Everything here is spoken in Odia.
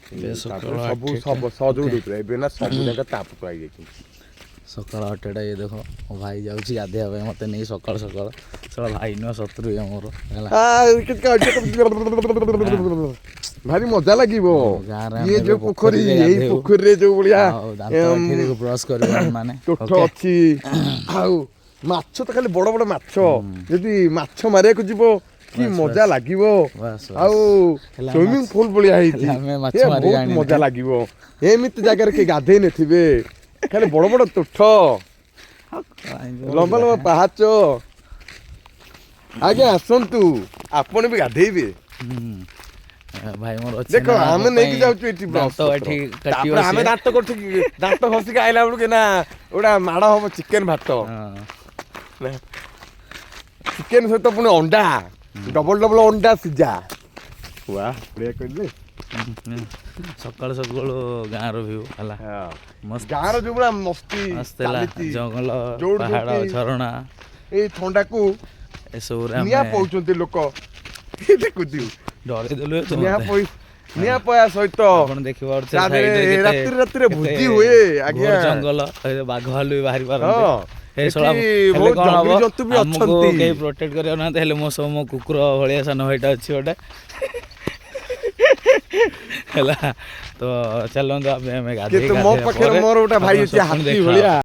ସବୁ ସହଯୋଗ ଦଉଥିଲେ ଏବେ ନା ସବୁ ଜାଗା ତାପକୁ ହେଇଯାଇଛି। ସକାଳ 8ଟା ଇଏ ଦେଖ ମୋ ଭାଇ ଯାଉଛି ଗାଧୋଇବା ପାଇଁ ମୋତେ ନେଇ ସକାଳ ସକାଳ ସକାଳ ଭାଇ ନୁହଁ ଶତ୍ରୁ ଇଏ ମୋର ହେଲା। ଭାରି ମଜା ଲାଗିବ ଗାଁରେ ଇଏ ଯୋଉ ପୋଖରୀ ଏଇ ପୋଖରୀରେ ଯୋଉ ଭଳିଆ ବ୍ରସ୍ କରିବ ମାନେ ତୁଠ ଅଛି ଆଉ ମାଛ ତ ଖାଲି ବଡ ବଡ ମାଛ ଯଦି ମାଛ ମାରିବାକୁ ଯିବ କି ମଜା ଲାଗିବ। ଆଉ ସୁଇମିଂ ପୁଲ ଭଳିଆ ହେଇଛି ବହୁତ ମଜା ଲାଗିବ। ଏମିତି ଜାଗାରେ କିଏ ଗାଧେଇ ନଥିବେ ଖାଲି ବଡ ବଡ ତୁଠ ଲମ୍ବା ଲମ୍ବା ପାହାଚ। ଆଜ୍ଞା ଆସନ୍ତୁ ଆପଣ ବି ଗାଧେଇବେ। ଭାଇ ମୋର ଅଛି ଦେଖ ଆମେ ନେଇକି ଯାଉଛୁ ଏଠି ତାପରେ ଆମେ ଦାନ୍ତ କରୁଛୁ ଦାନ୍ତ ଘଷିକି ଆଇଲା ବେଳକୁ ନା ଗୋଟା ମାଡ଼ ହବ ଚିକେନ ଭାତ ଚିକେନ ସହିତ ପୁଣି ଅଣ୍ଡା ଡବଲ ଡବଲ ଅଣ୍ଡା ସିଝା ୱା ବଢିଆ କହିଲେ। ସକାଳୁ ସକାଳୁ ଗାଁର ଭିଉ ହେଲା ଗାଁର ଯୋଉ ଭଳିଆ ମସ୍ତି ଜଙ୍ଗଲ ପାହାଡ଼ ଝରଣା ଏଇ ଥଣ୍ଡାକୁ ଏସବୁରେ ନିଆଁ ପଉଛନ୍ତି ଲୋକ ଦେଖୁଛୁ ଡରେଇ ଦେଲୁ ନିଆଁ ପୟା ସହିତ ଆପଣ ଦେଖିପାରୁଥିବେ ରାତିରେ ଭୋଜି ହୁଏ ଆଜ୍ଞା। ଜଙ୍ଗଲ ବାଘ ଭାଲୁ ବି ବାହାରି ପାରନ୍ତି। ଜନ୍ତୁ ବି ଅଛନ୍ତି କେହି ପ୍ରୋଟେକ୍ଟ କରିବାକୁ ନାହାନ୍ତି ହେଲେ ମୋ ସବୁ ମୋ କୁକୁର ଭଳିଆ ସାନ ଭାଇଟା ଅଛି ଗୋଟେ ହେଲା। ତ ଚାଲନ୍ତୁ ଆମେ ମୋ ପାଖରେ ମୋର ଗୋଟେ ଭାଇ ଅଛି ହାତୀ ଭଳିଆ।